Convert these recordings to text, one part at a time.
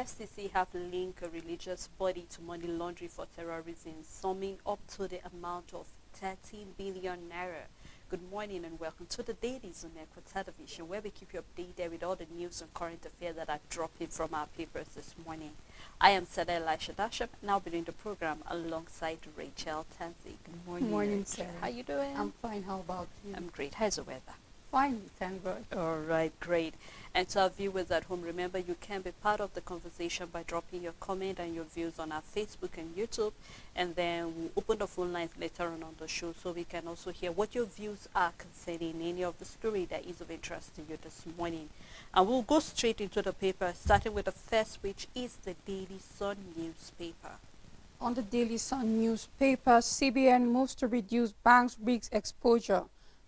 EFCC have linked a religious body to money laundering for terrorism, summing up to the amount of 13 billion naira. Good morning and welcome to the Dailies on Echo Television, where we keep you updated with all the news and current affairs that are dropping from our papers this morning. I am Sada Elisha Dasham, now beginning the program alongside Rachel Tansy. Good morning. Good morning, Sarah. How you doing? I'm fine. How about you? I'm great. How's the weather? Fine, thank God. All right, great. And to our viewers at home, remember you can be part of the conversation by dropping your comment and your views on our Facebook and YouTube, and then we'll open the phone lines later on the show so we can also hear what your views are concerning any of the story that is of interest to you this morning. And we'll go straight into the paper, starting with the first, which is the Daily Sun newspaper. On the Daily Sun newspaper, CBN moves to reduce banks' risk exposure.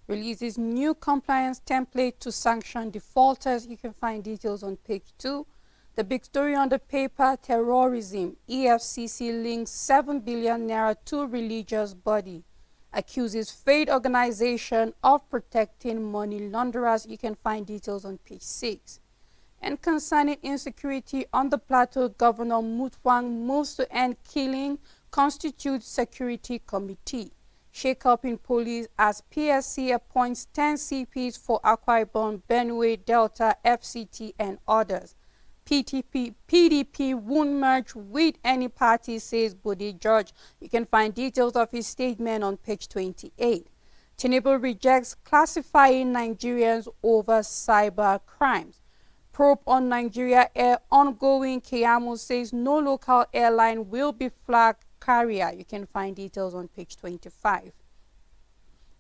Releases new compliance template to sanction defaulters. You can find details on page 2. The big story on the paper, terrorism. EFCC links 7 billion naira to religious body. Accuses faith organization of protecting money launderers. You can find details on page 6. And concerning insecurity on the plateau, Governor Mutwang moves to end killing, constitutes security committee. Shake-up in police as PSC appoints 10 CPs for Akwa Ibom, Benue, Delta, FCT, and others. PDP won't merge with any party, says Bode George. You can find details of his statement on page 28. Tinubu rejects classifying Nigerians over cyber crimes. Probe on Nigeria Air ongoing. Keyamo says no local airline will be flagged carrier. You can find details on page 25.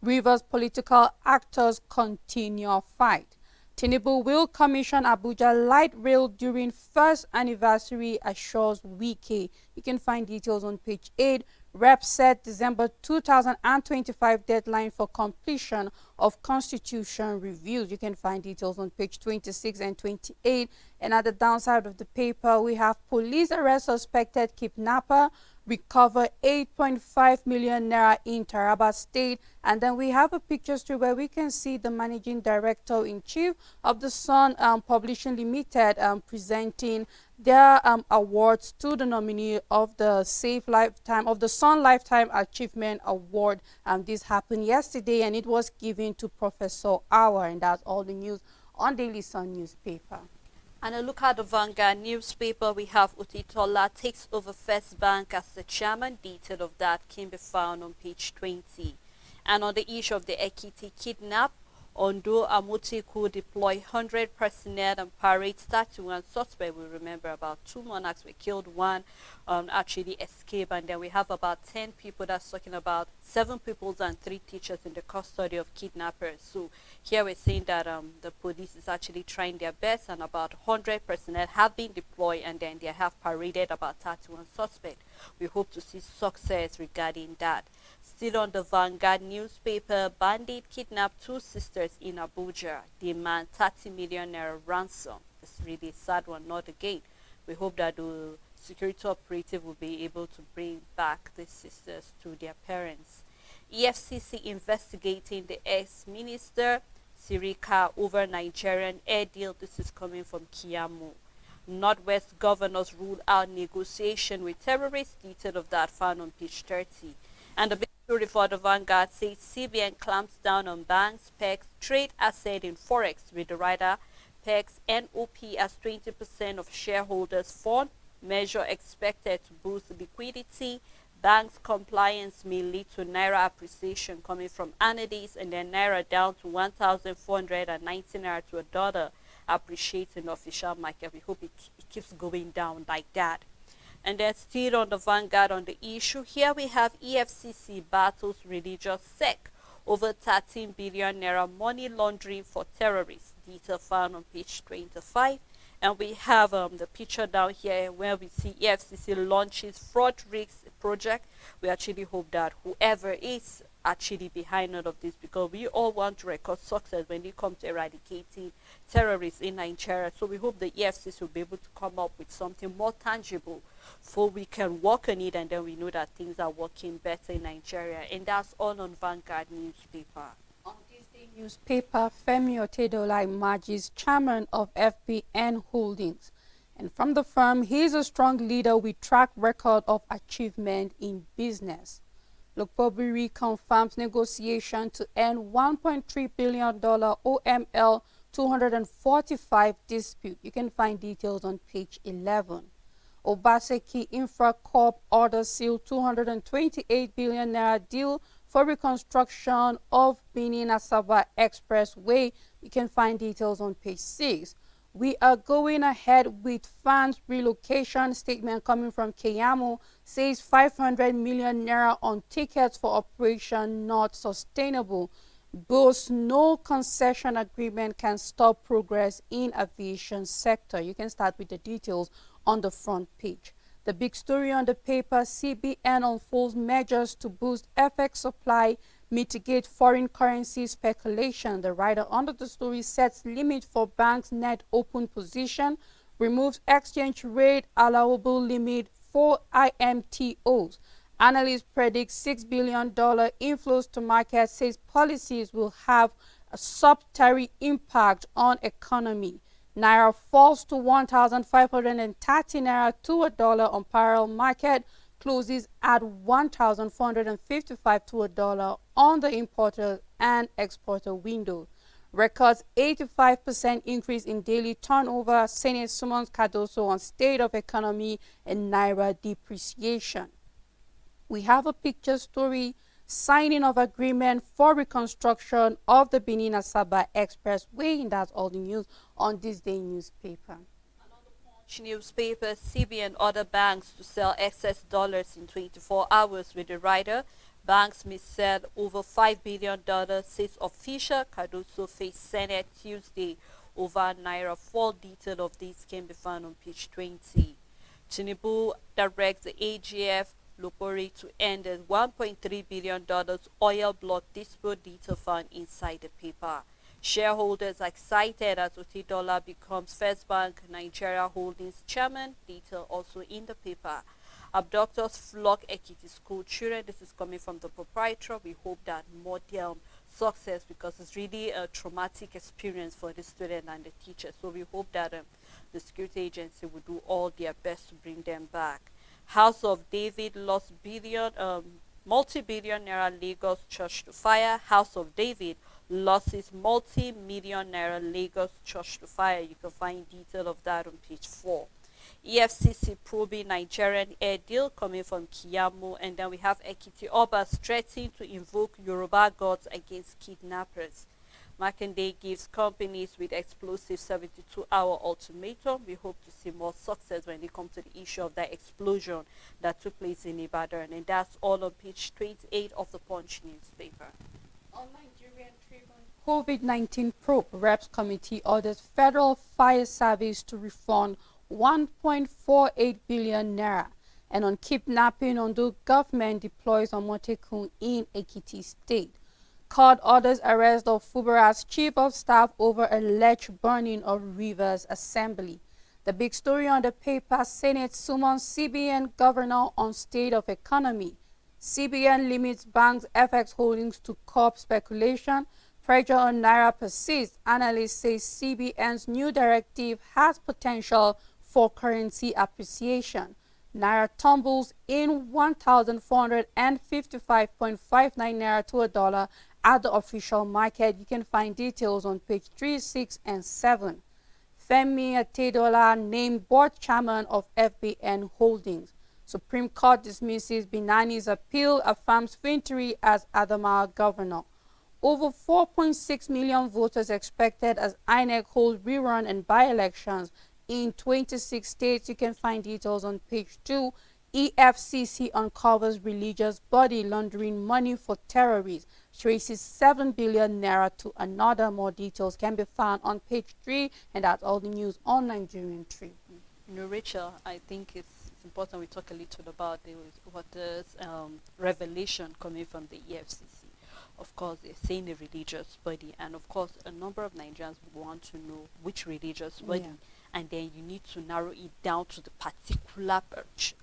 Rivers political actors continue fight. Tinubu will commission Abuja light rail during first anniversary, assures Wike. You can find details on page 8. Rep set December 2025 deadline for completion of constitution reviews. You can find details on page 26 and 28. And at the downside of the paper, we have police arrest suspected kidnapper, recover 8.5 million naira in Taraba State. And then we have a picture too where we can see the managing director in chief of the Sun Publishing Limited presenting their awards to the nominee of the Sun Lifetime Achievement Award. This happened yesterday and it was given to Professor Awa, and that's all the news on Daily Sun newspaper. And a look at the Vanguard newspaper, we have Utitola takes over First Bank as the chairman. Detail of that can be found on page 20. And on the issue of the Ekiti kidnap, Ondo Amoteku deploy 100 personnel and parade 31 suspects. We remember about 2 monarchs were killed, one actually escaped, and then we have about 10 people. That's talking about 7 people and 3 teachers in the custody of kidnappers. So here we're saying that the police is actually trying their best, and about 100 personnel have been deployed, and then they have paraded about 31 suspects. We hope to see success regarding that. Still on the Vanguard newspaper, bandit kidnapped 2 sisters in Abuja, demand 30 million naira ransom. It's really a sad one, not again. We hope that the security operative will be able to bring back the sisters to their parents. EFCC investigating the ex-minister Sirika over Nigerian air deal. This is coming from Kiamu. Northwest governors rule out negotiation with terrorists. Detail of that found on page 30. And the big story for the Vanguard says CBN clamps down on banks, pegs, trade asset in Forex with the rider, pegs NOP as 20% of shareholders fund, measure expected to boost liquidity. Banks compliance may lead to Naira appreciation coming from analysts, and then Naira down to 1,490 Naira to a dollar, appreciating the official market. We hope it keeps going down like that. And then still on the Vanguard on the issue, here we have EFCC battles religious sect over 13 billion naira money laundering for terrorists. Detail found on page 25. And we have the picture down here where we see EFCC launches fraud risk project. We actually hope that whoever is actually behind all of this, because we all want to record success when it comes to eradicating terrorists in Nigeria. So we hope the EFCC will be able to come up with something more tangible for we can work on it, and then we know that things are working better in Nigeria. And that's all on Vanguard newspaper. On this day newspaper, Femi Otedola emerges chairman of FBN Holdings. And from the firm, he is a strong leader with track record of achievement in business. Lukpobiri confirms negotiation to end $1.3 billion OML 245 dispute. You can find details on page 11. Obaseki Infra Corp orders seal 228 billion naira deal for reconstruction of Benin Asaba Expressway. You can find details on page 6. We are going ahead with funds relocation statement coming from Keyamo says 500 million naira on tickets for operation not sustainable. Boasts no concession agreement can stop progress in aviation sector. You can start with the details on the front page. The big story on the paper, CBN unfolds measures to boost FX supply, mitigate foreign currency speculation. The writer under the story sets limit for banks' net open position, removes exchange rate allowable limit for IMTOs. Analysts predict $6 billion inflows to market, says policies will have a subtary impact on economy. Naira falls to 1,530 naira to a dollar on parallel market, closes at 1,455 to a dollar on the importer and exporter window. Records 85% increase in daily turnover. Senate summons Cardoso on state of economy and naira depreciation. We have a picture story, signing of agreement for reconstruction of the Benin Asaba Expressway, and that's all the news on this day newspaper. Newspaper, CBN order banks to sell excess dollars in 24 hours with the writer. Banks may sell over $5 billion, says official. Cardoso faced Senate Tuesday over naira. Full detail of this can be found on page 20. Tinubu directs the AGF Lopori to end a $1.3 billion oil block dispute, detail found inside the paper. Shareholders excited as Otedola becomes First Bank Nigeria Holdings chairman, detail also in the paper. Abductors flock Ekiti school children. This is coming from the proprietor. We hope that more success, because it's really a traumatic experience for the student and the teacher. So we hope that the security agency will do all their best to bring them back. House of David lost multi-billion naira Lagos church to fire. House of David losses multi-million naira Lagos church to fire. You can find detail of that on page 4. EFCC probing Nigerian air deal, coming from Kiyamo. And then we have Ekiti Obas threatening to invoke Yoruba gods against kidnappers. Makinde gives companies with explosive 72-hour ultimatum. We hope to see more success when it comes to the issue of that explosion that took place in Ibadan. And that's all on page 28 of the Punch newspaper. On Nigerian Tribune, COVID-19 probe, Reps Committee orders Federal Fire Service to refund 1.48 billion naira. And on kidnapping, Ondo government deploys on Motekun in Ekiti State. Court orders arrest of Fubara's chief of staff over alleged burning of Rivers Assembly. The big story on the paper, Senate summons CBN governor on state of economy. CBN limits banks' FX holdings to curb speculation. Pressure on Naira persists. Analysts say CBN's new directive has potential for currency appreciation. Naira tumbles in 1,455.59 naira to a dollar at the official market. You can find details on page 3, 6, and 7. Femi Otedola named board chairman of FBN Holdings. Supreme Court dismisses Binani's appeal, affirms Fintiri as Adamawa governor. Over 4.6 million voters expected as INEC holds rerun and by-elections in 26 states. You can find details on page 2. EFCC uncovers religious body laundering money for terrorists, traces 7 billion naira to another. More details can be found on page 3, and that's all the news on Nigerian Tree. Rachel, I think it's important we talk a little about what is revelation coming from the EFCC. Of course, they're saying a religious body, and of course, a number of Nigerians want to know which religious body. Yeah. And then you need to narrow it down to the particular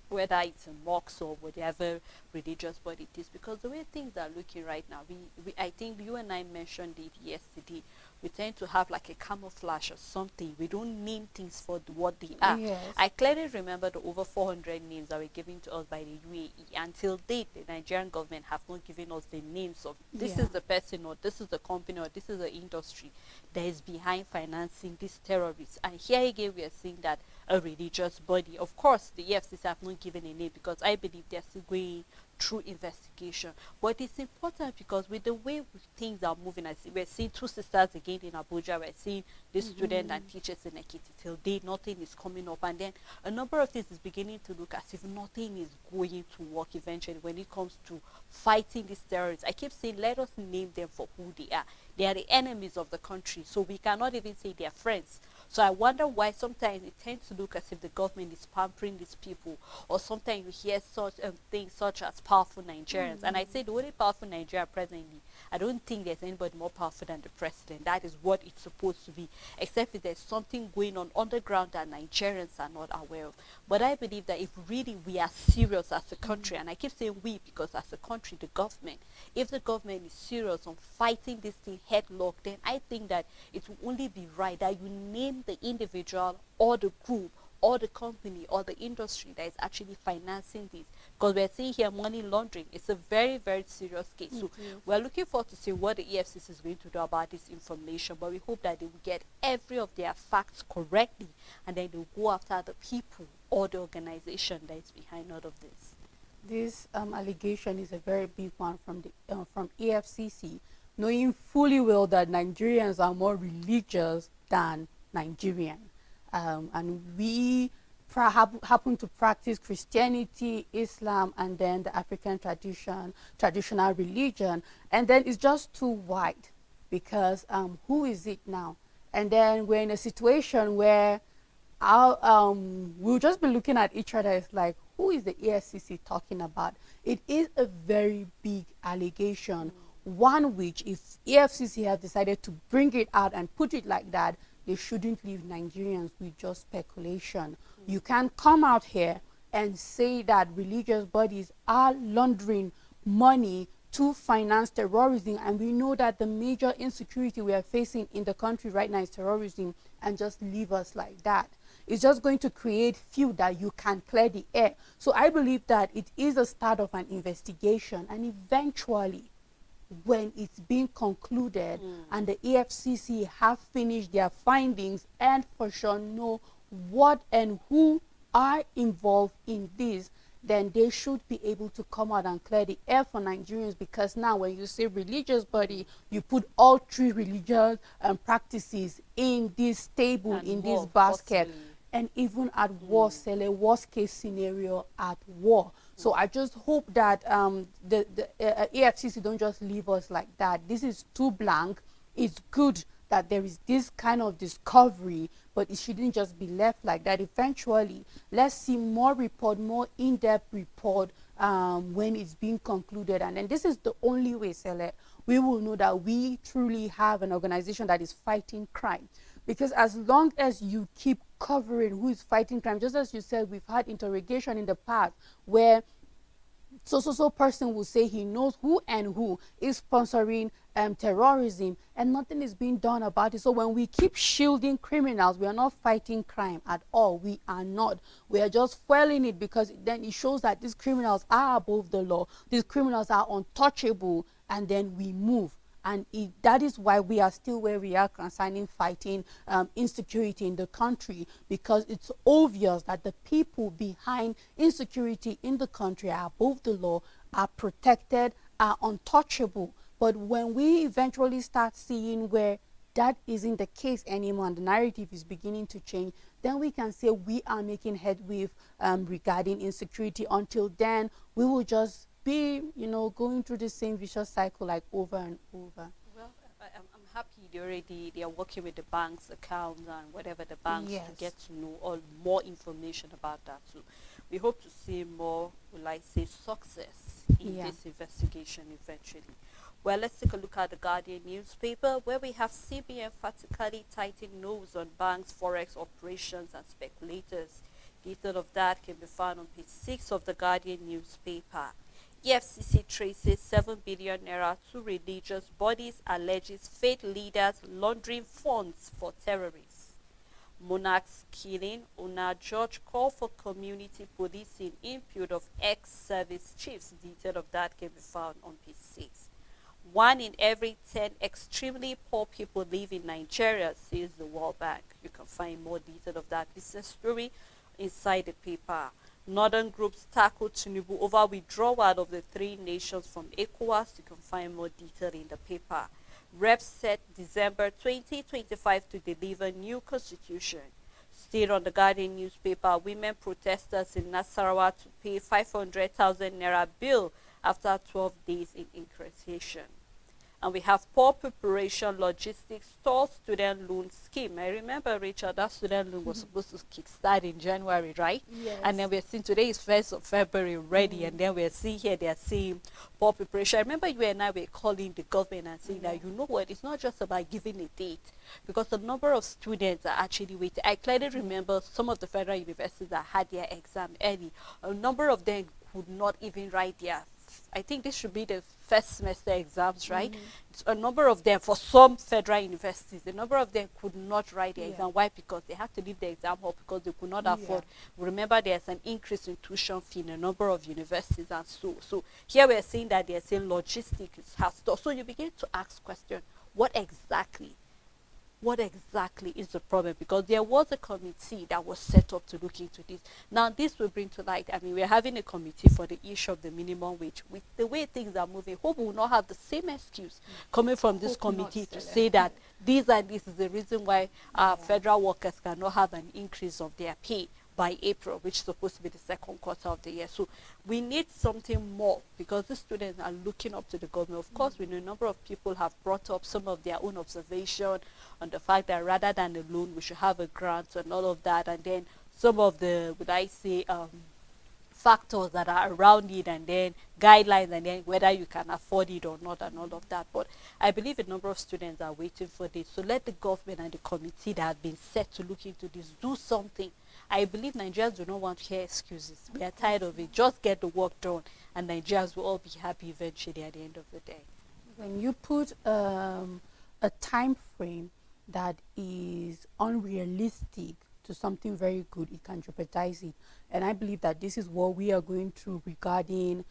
whether it's a mosque or whatever religious body it is, because the way things are looking right now, we I think you and I mentioned it yesterday, we tend to have like a camouflage or something. We don't name things for what they are. Yes. I clearly remember the over 400 names that were given to us by the UAE. Until date, the Nigerian government have not given us the names of this Yeah. is the person, or this is the company, or this is the industry that is behind financing these terrorists. And here again, we are seeing that a religious body. Of course, the EFCC have not given a name because I believe they're still going through investigation. But it's important because with the way things are moving, I see we're seeing two sisters again in Abuja. We're seeing this student and teachers in Ekiti. Till date, nothing is coming up, and then a number of things is beginning to look as if nothing is going to work eventually when it comes to fighting these terrorists. I keep saying, let us name them for who they are. They are the enemies of the country, so we cannot even say they are friends. So I wonder why sometimes it tends to look as if the government is pampering these people, or sometimes you hear such things such as powerful Nigerians. And I say the only powerful Nigeria presently, I don't think there's anybody more powerful than the president. That is what it's supposed to be, except if there's something going on underground that Nigerians are not aware of. But I believe that if really we are serious as a country, and I keep saying we because as a country, the government, if the government is serious on fighting this thing headlock, then I think that it will only be right that you name the individual or the group or the company or the industry that is actually financing this, because we're seeing here money laundering. It's a very, very serious case. So we're looking forward to see what the EFCC is going to do about this information, but we hope that they will get every of their facts correctly, and then they'll go after the people or the organization that is behind all of this. This allegation is a very big one from the from EFCC, knowing fully well that Nigerians are more religious than Nigerian, and we happen to practice Christianity, Islam, and then the African traditional religion, and then it's just too wide because who is it now? And then we're in a situation where we'll just be looking at each other. It's like, who is the EFCC talking about? It is a very big allegation, one which if EFCC have decided to bring it out and put it like that, they shouldn't leave Nigerians with just speculation. You can't come out here and say that religious bodies are laundering money to finance terrorism, and we know that the major insecurity we are facing in the country right now is terrorism, and just leave us like that. It's just going to create few that you can clear the air. So I believe that it is a start of an investigation, and eventually when it's being concluded and the EFCC have finished their findings and for sure know what and who are involved in this, then they should be able to come out and clear the air for Nigerians, because now when you say religious body, you put all three religious practices in this table, and in this basket, possibly. And even at war, sell a worst case scenario at war. So I just hope that the EFCC don't just leave us like that. This is too blank. It's good that there is this kind of discovery, but it shouldn't just be left like that. Eventually, let's see more report, more in-depth report when it's being concluded. And then this is the only way, Sele, we will know that we truly have an organization that is fighting crime. Because as long as you keep covering who is fighting crime, just as you said, we've had interrogation in the past where so person will say he knows who and who is sponsoring terrorism, and nothing is being done about it. So when we keep shielding criminals, we are not fighting crime at all. We are not. We are just fueling it, because then it shows that these criminals are above the law. These criminals are untouchable, and then we move. And that is why we are still where we are concerning fighting insecurity in the country, because it's obvious that the people behind insecurity in the country are above the law, are protected, are untouchable. But when we eventually start seeing where that isn't the case anymore and the narrative is beginning to change, then we can say we are making headway regarding insecurity. Until then, we will just be, going through the same vicious cycle like over and over. Well, I'm happy they are working with the bank's accounts and whatever the banks to get to know more information about that. So we hope to see more, will I say, success in this investigation eventually. Well, let's take a look at the Guardian newspaper, where we have CBN emphatically tightening nose on banks, forex operations and speculators. Detail of that can be found on page 6 of the Guardian newspaper. EFCC traces 7 billion naira to religious bodies, alleges faith leaders laundering funds for terrorists. Monarchs killing, Una George call for community policing, impute of ex-service chiefs. Detail of that can be found on page 6. 1 in every 10 extremely poor people live in Nigeria, says the World Bank. You can find more detail of that business story inside the paper. Northern groups tackle Tinubu over withdrawal of the 3 nations from ECOWAS. You can find more detail in the paper. Reps set December 2025 to deliver new constitution. Still on the Guardian newspaper, women protesters in Nasarawa to pay 500,000 naira bill after 12 days in incarceration. And we have poor preparation logistics stall student loan scheme. I remember, Richard, that student loan was supposed to kickstart in January, right? Yes. And then we're seeing today is 1st of February already, and then we're seeing here they're saying poor preparation. I remember you and I were calling the government and saying that, you know what, it's not just about giving a date, because a number of students are actually waiting. I clearly remember some of the federal universities that had their exam early. A number of them could not even write their, I think this should be the first semester exams, right? A number of them, for some federal universities, a number of them could not write the exam. Why? Because they had to leave the exam hall because they could not afford. Remember, there's an increase in tuition fee in a number of universities, and so here we're saying that they're saying logistics has stalled. So you begin to ask question, what exactly is the problem? Because there was a committee that was set up to look into this. Now this will bring to light, I mean, we're having a committee for the issue of the minimum wage. With the way things are moving, hope we will not have the same excuse coming from this committee to say that this is the reason why federal workers cannot have an increase of their pay by April, which is supposed to be the 2nd quarter of the year. So we need something more, because the students are looking up to the government. Of course, we know a number of people have brought up some of their own observation on the fact that rather than a loan, we should have a grant and all of that. And then some of the, would I say, factors that are around it, and then guidelines, and then whether you can afford it or not, and all of that. But I believe a number of students are waiting for this. So let the government and the committee that have been set to look into this do something. I believe Nigerians do not want to hear excuses. We are tired of it. Just get the work done, and Nigerians will all be happy eventually at the end of the day. When you put a time frame that is unrealistic to something very good, it can jeopardize it. And I believe that this is what we are going through regarding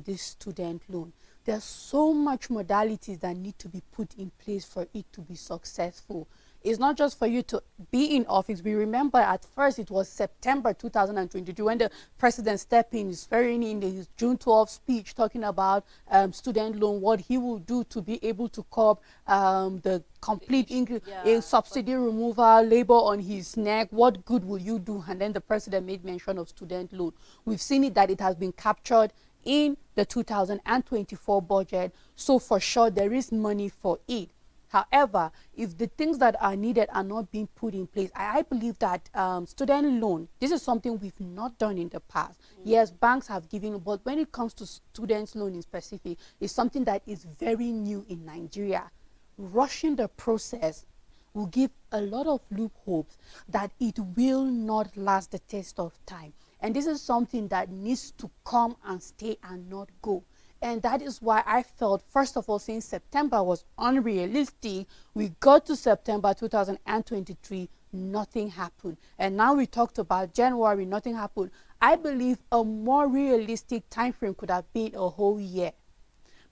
this student loan. There's so much modalities that need to be put in place for it to be successful. It's not just for you to be in office. We remember at first it was September 2022 when the president stepped in, swearing in his June 12th speech, talking about student loan, what he will do to be able to curb the complete increase, subsidy removal, labor on his neck. What good will you do? And then the president made mention of student loan. We've seen it that it has been captured in the 2024 budget. So for sure, there is money for it. However, if the things that are needed are not being put in place, I believe that student loan, this is something we've not done in the past. Yes, banks have given, but when it comes to students loan in specific, it's something that is very new in Nigeria. Rushing the process will give a lot of loopholes that it will not last the test of time. And this is something that needs to come and stay and not go. And that is why I felt, first of all, since September was unrealistic, we got to September 2023, nothing happened. And now we talked about January, nothing happened. I believe a more realistic time frame could have been a whole year.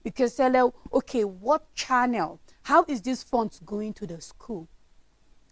Because, okay, what channel? How is this funds going to the school?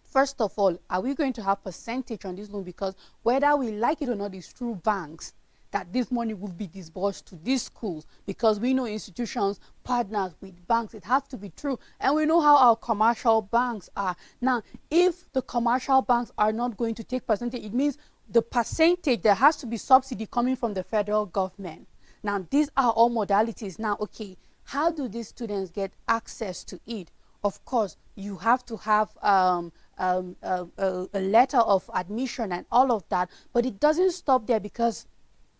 First of all, are we going to have percentage on this loan? Because whether we like it or not, it's through banks that this money will be disbursed to these schools, because we know institutions partners with banks. It has to be true. And we know how our commercial banks are. Now, if the commercial banks are not going to take percentage, it means the percentage, there has to be subsidy coming from the federal government. Now, these are all modalities. Now, okay, how do these students get access to it? Of course, you have to have a letter of admission and all of that, but it doesn't stop there, because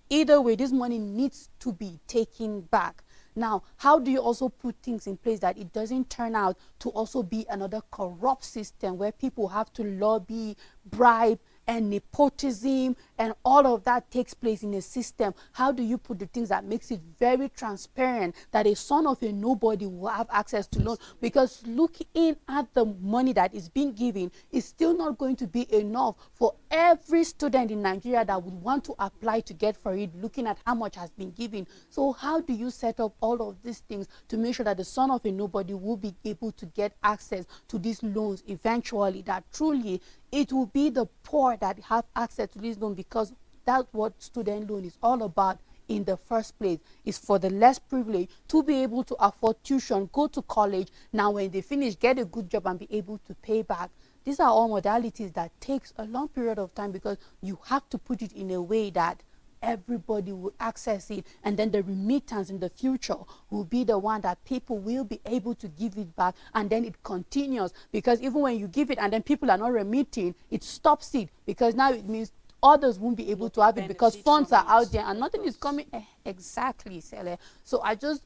either way, this money needs to be taken back. Now, how do you also put things in place that it doesn't turn out to also be another corrupt system where people have to lobby, bribe, and nepotism and all of that takes place in a system, how do you put the things that makes it very transparent that a son of a nobody will have access to loan? Because looking at the money that is being given is still not going to be enough for every student in Nigeria that would want to apply to get for it, looking at how much has been given. So how do you set up all of these things to make sure that the son of a nobody will be able to get access to these loans eventually, that truly it will be the poor that have access to this loan? Because that's what student loan is all about in the first place, is for the less privileged to be able to afford tuition, go to college, now when they finish, get a good job and be able to pay back. These are all modalities that takes a long period of time, because you have to put it in a way that everybody will access it, and then the remittance in the future will be the one that people will be able to give it back, and then it continues. Because even when you give it and then people are not remitting, it stops it, because now it means others won't be able to have it, because funds are out there and nothing is coming. Exactly, Sele. So I just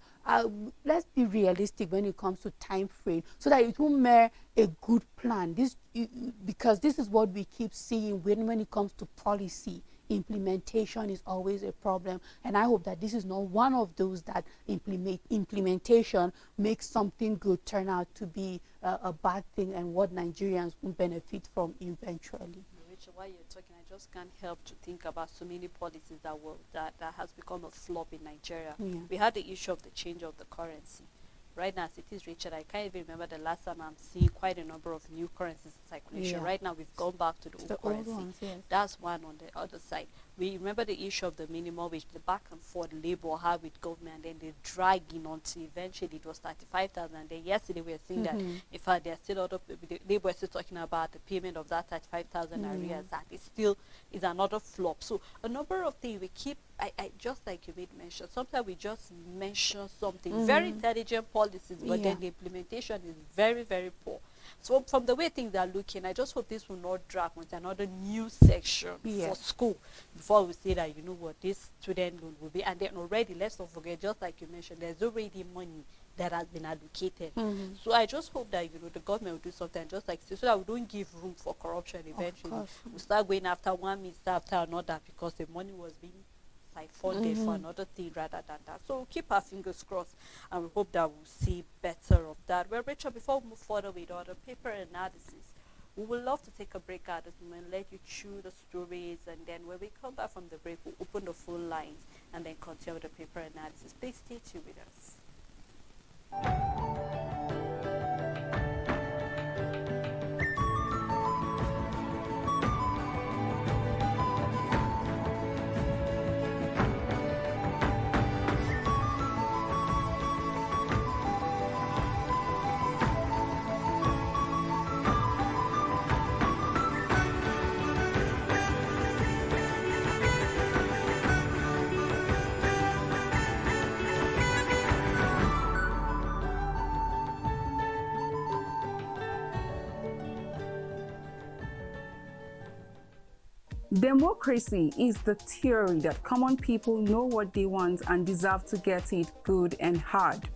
let's be realistic when it comes to time frame, so that it will make a good plan. Because this is what we keep seeing when it comes to policy. Implementation is always a problem, and I hope that this is not one of those that implementation makes something good turn out to be a bad thing, and what Nigerians will benefit from eventually. Rachel, while you're talking, I just can't help to think about so many policies that has become a flop in Nigeria. Yeah. We had the issue of the change of the currency. Right now, as it is, Richard, I can't even remember the last time I'm seeing quite a number of new currencies in circulation. Yeah. Right now, we've gone back to the old currency. Ones, yes. That's one. On the other side, we remember the issue of the minimum wage, the back and forth labor had with government, and then the dragging until eventually it was 35,000. And then yesterday we were seeing that, in fact, there's still other labor is still talking about the payment of that 35,000 arrears. That is still is another flop. So a number of things we keep. I just like you made mention. Sometimes we just mention something very intelligent policies, but then the implementation is very, very poor. So from the way things are looking, I just hope this will not drag into another new section for school before we say that, you know what, this student loan will be. And then already, let's not forget, just like you mentioned, there's already money that has been allocated. So I just hope that, you know, the government will do something, just like so that we don't give room for corruption eventually. We start going after one minister after another because the money was being siphoned for another thing rather than that. So we'll keep our fingers crossed, and we hope that we'll see better of that. Well, Rachel, before we move further with other paper analysis, we would love to take a break at this moment, let you chew the stories, and then when we come back from the break, we'll open the phone lines and then continue with the paper analysis. Please stay tuned with us. Democracy is the theory that common people know what they want and deserve to get it good and hard.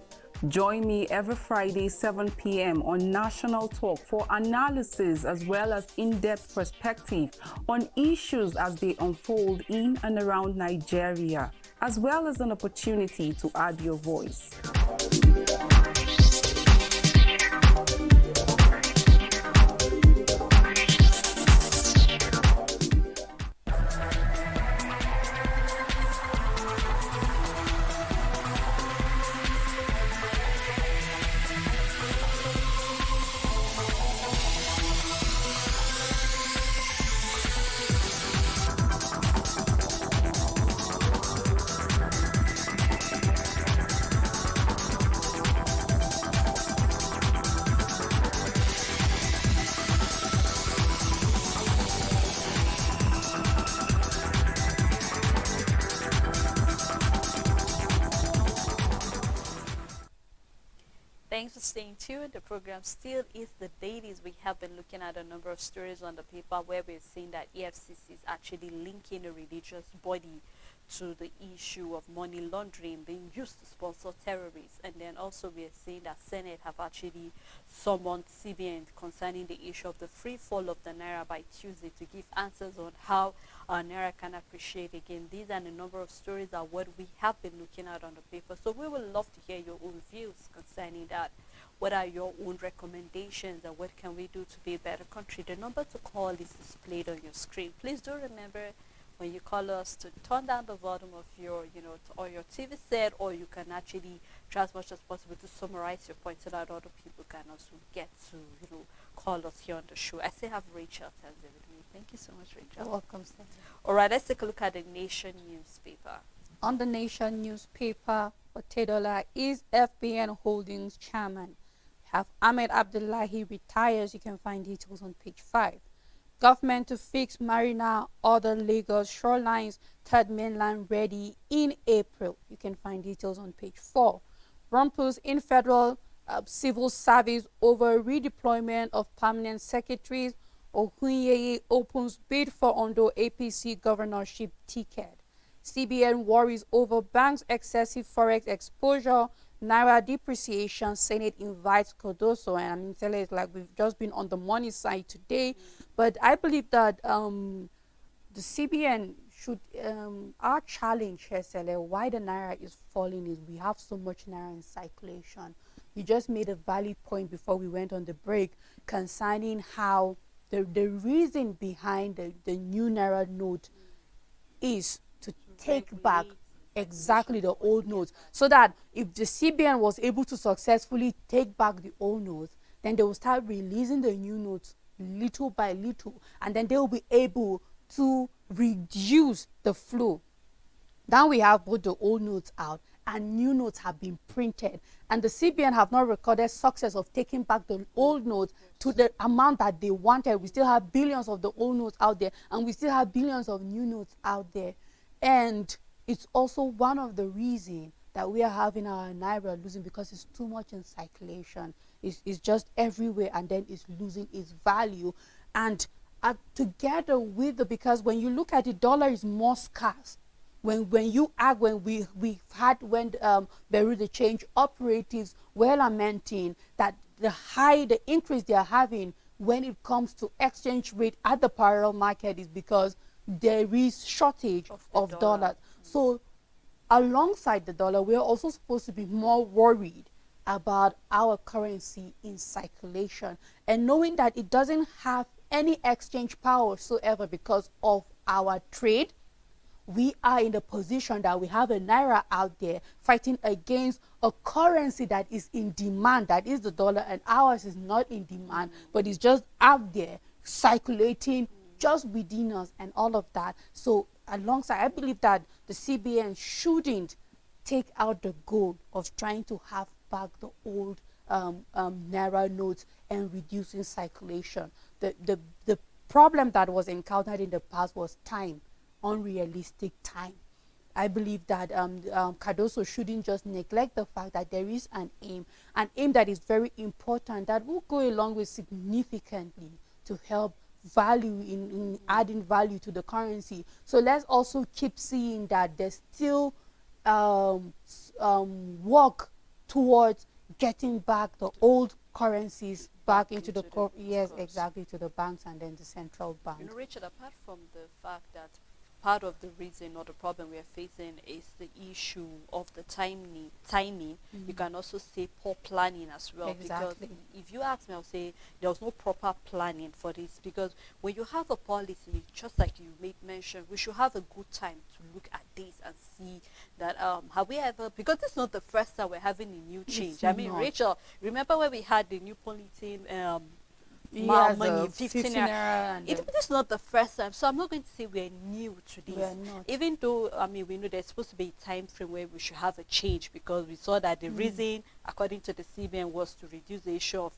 Join me every Friday, 7 p.m. on National Talk for analysis as well as in-depth perspective on issues as they unfold in and around Nigeria, as well as an opportunity to add your voice. Thanks for staying tuned. The program still is the Dailies. We have been looking at a number of stories on the paper where we've seen that EFCC is actually linking a religious body to the issue of money laundering being used to sponsor terrorists. And then also we are seeing that Senate have actually summoned CBN concerning the issue of the free fall of the Naira by Tuesday to give answers on how Naira can appreciate again. These and a number of stories are what we have been looking at on the paper. So we would love to hear your own views concerning that. What are your own recommendations and what can we do to be a better country? The number to call is displayed on your screen. Please do remember when you call us to turn down the volume of your, or your TV set, or you can actually try as much as possible to summarize your points so that other people can also get to, call us here on the show. I still have Rachel Tanzi with me. Thank you so much, Rachel. You're welcome, Stephen. All right, let's take a look at the Nation newspaper. On the Nation newspaper, Otedola is FBN Holdings chairman. Have Ahmed Abdullahi retires. You can find details on page 5. Government to fix Marina, other Lagos shorelines, third mainland ready in April. You can find details on page 4. Rumpus in federal civil service over redeployment of permanent secretaries. Ohunyeye opens bid for Ondo APC governorship ticket. CBN worries over banks' excessive forex exposure. Naira depreciation. Senate invites Kodoso, and I mean, tell it like we've just been on the money side today. But I believe that the CBN should, our challenge here, Sele, why the Naira is falling is we have so much Naira in circulation. You just made a valid point before we went on the break concerning how the reason behind the new Naira note is to take back exactly the old notes, so that if the CBN was able to successfully take back the old notes, then they will start releasing the new notes little by little, and then they will be able to reduce the flow. Now we have both the old notes out and new notes have been printed, and the CBN have not recorded success of taking back the old notes to the amount that they wanted. We still have billions of the old notes out there, and we still have billions of new notes out there. And it's also one of the reasons that we are having our Naira losing, because it's too much in circulation. It's just everywhere, and then it's losing its value. And together with because when you look at it, dollar is more scarce. When we've had the change operatives were lamenting that the increase they are having when it comes to exchange rate at the parallel market is because there is shortage of dollars. So alongside the dollar, we are also supposed to be more worried about our currency in circulation, and knowing that it doesn't have any exchange power whatsoever because of our trade. We are in the position that we have a Naira out there fighting against a currency that is in demand, that is the dollar, and ours is not in demand, but it's just out there circulating just within us and all of that. So alongside, I believe that the CBN shouldn't take out the goal of trying to have back the old Naira notes and reducing circulation. The problem that was encountered in the past was time, unrealistic time. I believe that Cardoso shouldn't just neglect the fact that there is an aim that is very important, that will go a long way significantly to help value in adding value to the currency. So let's also keep seeing that there's still work towards getting back the old currencies back into the yes, exactly, to the banks and then the central bank. Richard, apart from the fact that part of the reason or the problem we are facing is the issue of the timing. You can also say poor planning as well. Exactly. Because if you ask me, I'll say there was no proper planning for this. Because when you have a policy, just like you made mention, we should have a good time to look at this and see that have we ever, because it's not the first time we're having a new change. I mean, Rachel, remember when we had the new polythene Yes, money, 15 naira. This is not the first time, so I'm not going to say we're new to this. We're not. Even though, I mean, we know there's supposed to be a time frame where we should have a change, because we saw that the reason, according to the CBN, was to reduce the issue of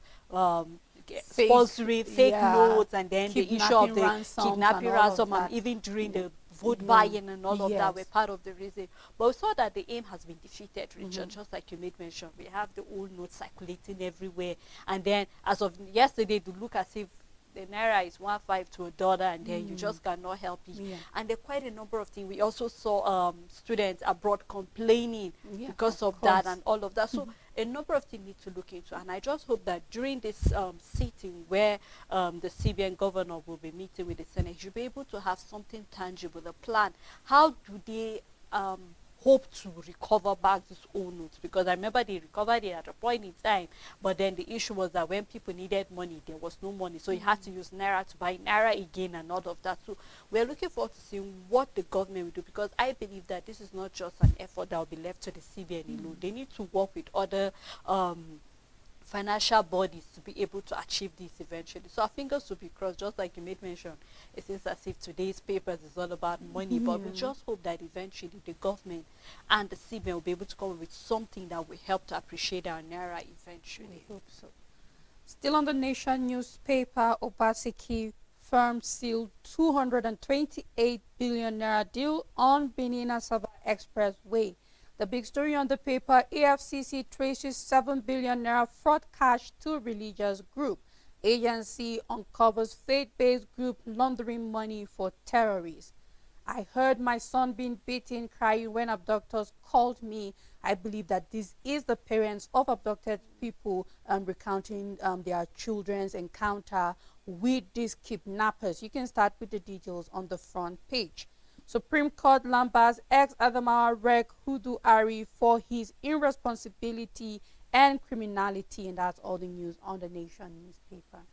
sponsoring fake notes, and then the issue of the kidnapping ransom, and even during the vote buying and all of that were part of the reason. But we saw that the aim has been defeated, Richard, just like you made mention. We have the old notes circulating everywhere. And then, as of yesterday, to look as if the naira is 1.5 to a dollar, and then you just cannot help it. Yeah. And there are quite a number of things. We also saw students abroad complaining Yeah, because of course. that and all of that. So a number of things need to look into, and I just hope that during this sitting where the CBN governor will be meeting with the Senate, you'll be able to have something tangible, a plan. How do they hope to recover back this old notes? Because I remember they recovered it at a point in time, but then the issue was that when people needed money, there was no money, so you had to use naira to buy naira again and all of that. So we're looking forward to seeing what the government will do, because I believe that this is not just an effort that will be left to the CBN alone. They need to work with other financial bodies to be able to achieve this eventually. So our fingers will be crossed, just like you made mention. It seems as if today's papers is all about money, but we just hope that eventually the government and the CBN will be able to come up with something that will help to appreciate our naira eventually. We hope so. Still on the Nation newspaper, Obaseki firm sealed 228 billion naira deal on Benin-Asaba Expressway. The big story on the paper, AFCC traces 7 billion naira fraud cash to religious group. Agency uncovers faith-based group laundering money for terrorists. I heard my son being beaten, crying when abductors called me. I believe that this is the parents of abducted people recounting their children's encounter with these kidnappers. You can start with the details on the front page. Supreme Court lambas ex-Adamawa Rec Hudu Ari for his irresponsibility and criminality, and that's all the news on the Nation newspaper.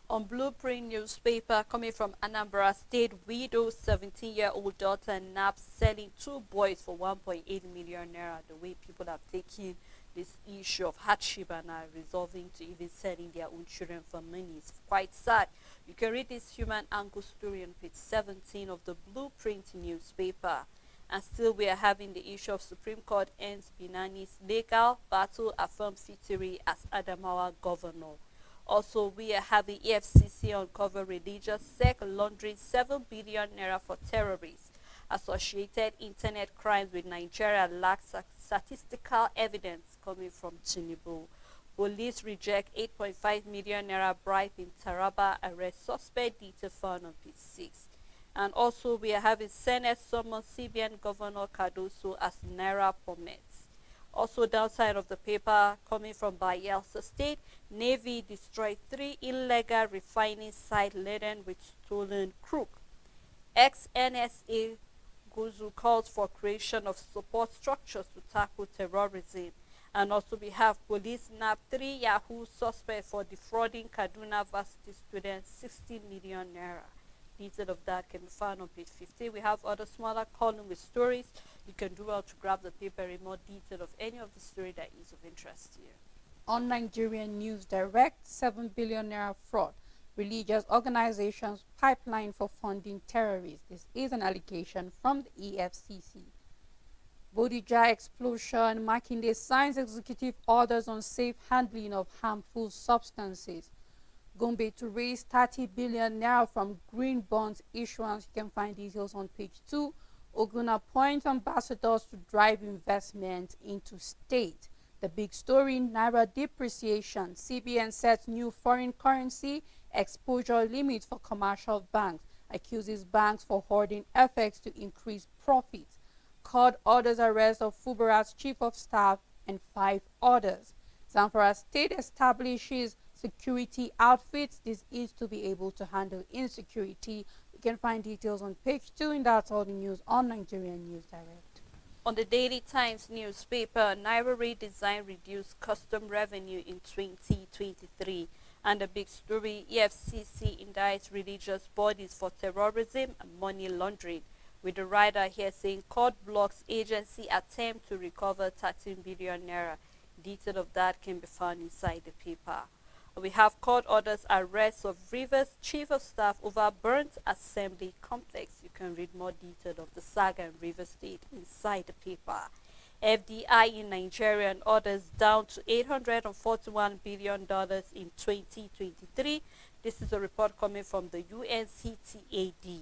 On Blueprint newspaper, coming from Anambra State, widow 17-year-old daughter nabbed selling 2 boys for 1.8 million naira. The way people have taken this issue of hardship and are resolving to even selling their own children for money is quite sad. You can read this human angle story on page 17 of the Blueprint newspaper. And still we are having the issue of Supreme Court ends Binani's legal battle, affirms Fitiri as Adamawa governor. Also, we are having EFCC uncover religious sect laundering 7 billion naira for terrorists. Associated internet crimes with Nigeria lacks statistical evidence, coming from Tinubu. Police reject 8.5 million naira bribe in Taraba, arrest suspect, detail found on page 6. And also we are having Senate summon CBN Governor Cardoso as naira permits. Also downside of the paper, coming from Bayelsa State, Navy destroyed 3 illegal refining sites laden with stolen crude. Ex-NSA Guzu calls for creation of support structures to tackle terrorism. And also we have police nab 3 Yahoo suspects for defrauding Kaduna Varsity students 60 million naira. Detail of that can be found on page 50. We have other smaller columns with stories. You can do well to grab the paper in more detail of any of the story that is of interest to you. On Nigerian News Direct, 7 billion naira fraud. Religious organizations pipeline for funding terrorists. This is an allegation from the EFCC. Bodija explosion, Makinde signs executive orders on safe handling of harmful substances. Gombe to raise 30 billion naira from green bonds issuance. You can find details on page 2. Ogun appoints ambassadors to drive investment into state. The big story, naira depreciation. CBN sets new foreign currency exposure limit for commercial banks. Accuses banks for hoarding FX to increase profits. Court orders arrest of Fubara's chief of staff and 5 others. Zamfara State establishes security outfits. This is to be able to handle insecurity. You can find details on page 2, and that's all the news on Nigerian News Direct. On the Daily Times newspaper, Naira redesign reduced custom revenue in 2023. And the big story, EFCC indicts religious bodies for terrorism and money laundering. With the writer here saying court blocks agency attempt to recover 13 billion naira. Detail of that can be found inside the paper. We have court orders arrest of Rivers Chief of Staff over burnt assembly complex. You can read more detail of the saga in Rivers State inside the paper. FDI in Nigeria and orders down to $841 billion in 2023. This is a report coming from the UNCTAD.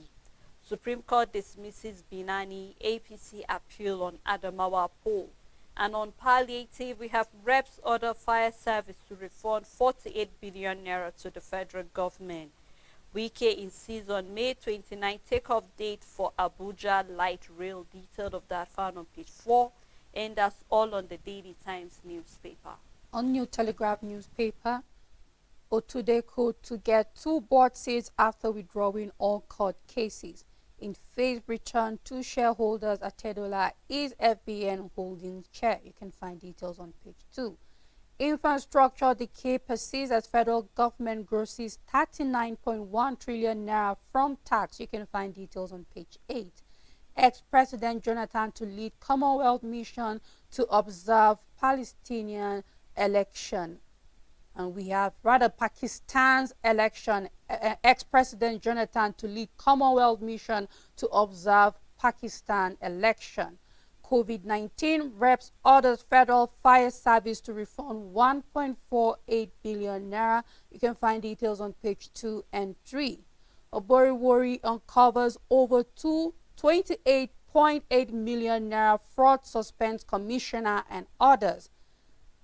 Supreme Court dismisses Binani APC appeal on Adamawa poll. And on palliative, we have Reps order fire service to refund 48 billion naira to the federal government. Wike insists on May 29 takeoff date for Abuja Light Rail. Detail of that found on page 4. And that's all on the Daily Times newspaper. On New Telegraph newspaper, Otude code to get 2 board seats after withdrawing all court cases. In phased return to shareholders, Atedola is FBN Holdings chair. You can find details on page 2. Infrastructure decay persists as federal government grosses 39.1 trillion naira from tax. You can find details on page 8. Ex-President Jonathan to lead Commonwealth mission to observe Palestinian election. And we have Pakistan's election, ex-President Jonathan to lead Commonwealth mission to observe Pakistan election. COVID-19 reps orders federal fire service to refund 1.48 billion naira. You can find details on page 2 and 3. Oboriwori uncovers over 28.8 million naira fraud, suspends commissioner and others.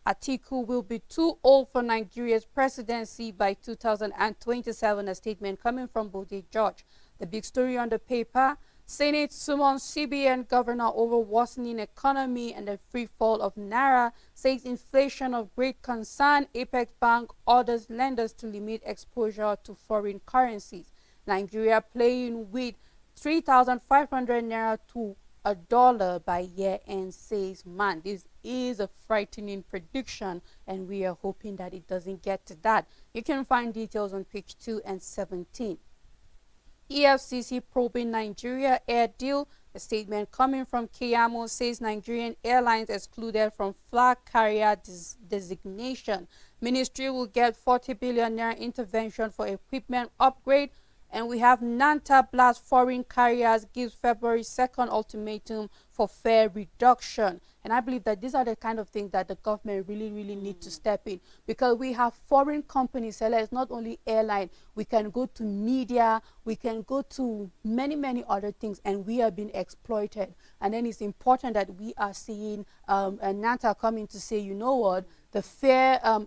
Atiku will be too old for Nigeria's presidency by 2027, a statement coming from Bode George. The big story on the paper, Senate summons CBN governor over worsening economy and the free fall of Naira, says inflation of great concern. Apex Bank orders lenders to limit exposure to foreign currencies. Nigeria playing with 3,500 Naira to $1 by year end, says man. This is a frightening prediction and we are hoping that it doesn't get to that. You can find details on page 2 and 17. EFCC probing Nigeria air deal. A statement coming from Keyamo says Nigerian airlines excluded from flag carrier designation. Ministry will get 40 billion naira intervention for equipment upgrade. And we have Nanta blast foreign carriers, gives February 2nd ultimatum for fare reduction. And I believe that these are the kind of things that the government really need to step in, because we have foreign companies, so it's not only airline. We can go to media, we can go to many other things, and we are being exploited. And then it's important that we are seeing Nanta coming to say, you know what, the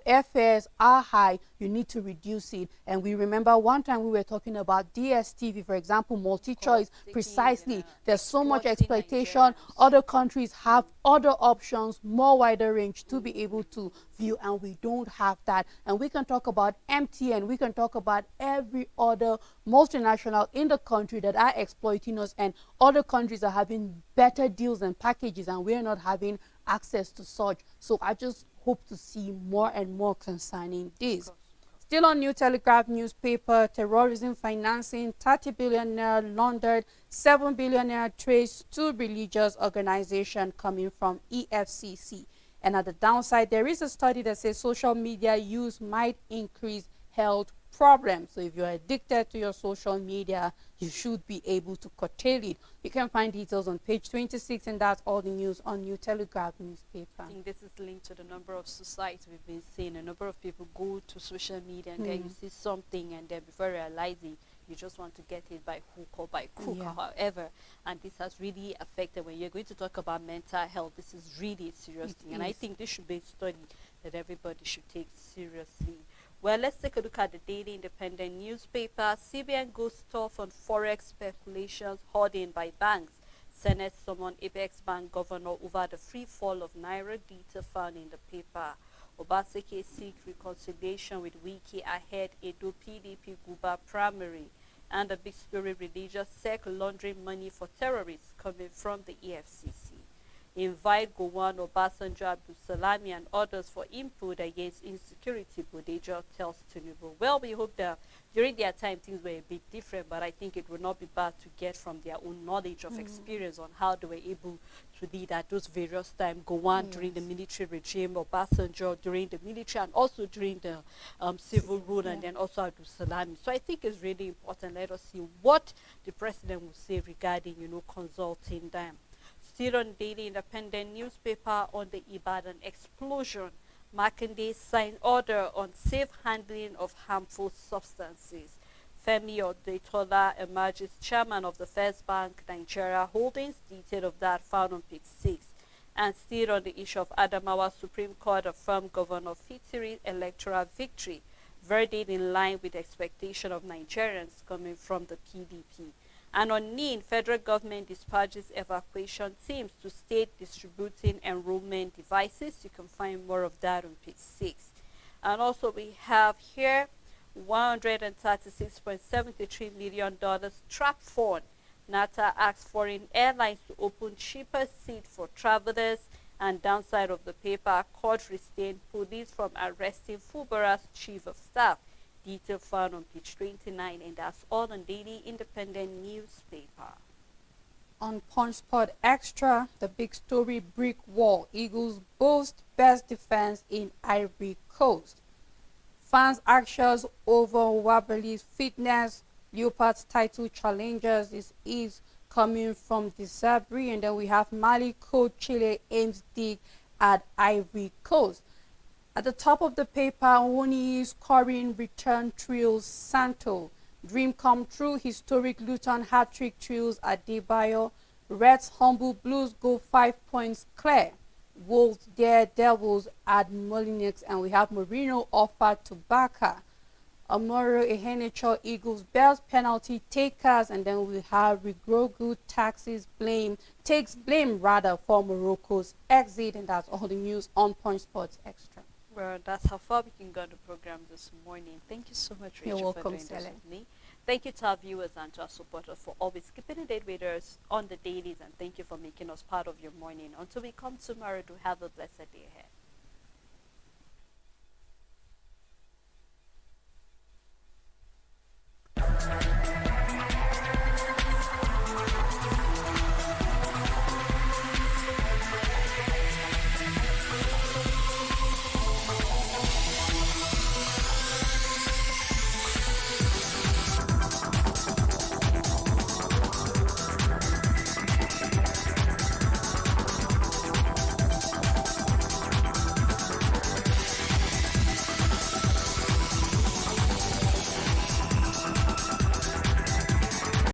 airfares are high, you need to reduce it. And we remember one time we were talking about DSTV, for example, multi-choice, precisely. There's so much exploitation. Other countries have other options, more wider range to be able to view, and we don't have that. And we can talk about MTN, we can talk about every other multinational in the country that are exploiting us, and other countries are having better deals and packages, and we're not having access to such. So I just hope to see more and more concerning this. Still on New Telegraph newspaper, terrorism financing, 30 billion naira laundered, 7 billion naira traced to religious organization, coming from EFCC. And at the downside, there is a study that says social media use might increase health problems. So if you're addicted to your social media, you should be able to curtail it. You can find details on page 26, and that's all the news on New Telegraph newspaper. I think this is linked to the number of suicides we've been seeing. A number of people go to social media and then you see something, and then before realizing, you just want to get it by hook or by crook or however. And this has really affected, when you're going to talk about mental health, this is really a serious thing. And I think this should be a study that everybody should take seriously. Well, let's take a look at the Daily Independent newspaper. CBN goes tough on forex speculations hoarding by banks. Senate summoned Apex Bank governor over the free fall of Naira. Detail found in the paper. Obaseki seeks reconciliation with Wike ahead Edo PDP Guba primary. And the big story, religious sect laundering money for terrorists, coming from the EFCC. Invite Gowon, Obasanjo, Abdul Salami and others for input against insecurity, Bodejo tells Tinubu. Well, we hope that during their time things were a bit different, but I think it would not be bad to get from their own knowledge of experience on how they were able to lead at those various times. Gowon during the military regime, Obasanjo during the military, and also during the civil rule, and then also Abdul Salami. So I think it's really important. Let us see what the president will say regarding, consulting them. Still on Daily Independent newspaper, on the Ibadan explosion, Makinde signed order on safe handling of harmful substances. Femi Odetola emerges chairman of the First Bank Nigeria Holdings. Detail of that found on page 6. And still on the issue of Adamawa, Supreme Court affirmed Governor Fitiri's electoral victory. verdict in line with expectation of Nigerians coming from the PDP. And on NIN, federal government dispatches evacuation teams to state distributing enrollment devices. You can find more of that on page 6. And also we have here $136.73 million trap fund. NATA asks foreign airlines to open cheaper seats for travelers. And downside of the paper, court restrained police from arresting Fubara's chief of staff. Detail found on page 29, and that's all on Daily Independent newspaper. On Punch Sport Extra, the big story: brick wall. Eagles boast best defense in Ivory Coast. Fans anxious over Wabali's fitness. Leopards title challengers is coming from the Sabri, and then we have Mali coach Chile aims dig at Ivory Coast. At the top of the paper, Woni scoring return thrills Santo. Dream come true, historic Luton hat-trick thrills at Debayo. Reds humble Blues go 5 points clear. Wolves Daredevils at Molineux, and we have Mourinho offered to Barca. Amoro Ehenechor Eagles Bells penalty takers, and then we have Rigrogu takes blame rather for Morocco's exit, and that's all the news on Punch Sports Extra. Well, that's how far we can go on the program this morning. Thank you so much, Rachel, You're welcome, for doing this with me. Thank you to our viewers and to our supporters for always keeping it with us on the dailies, and thank you for making us part of your morning. Until we come tomorrow, do have a blessed day ahead.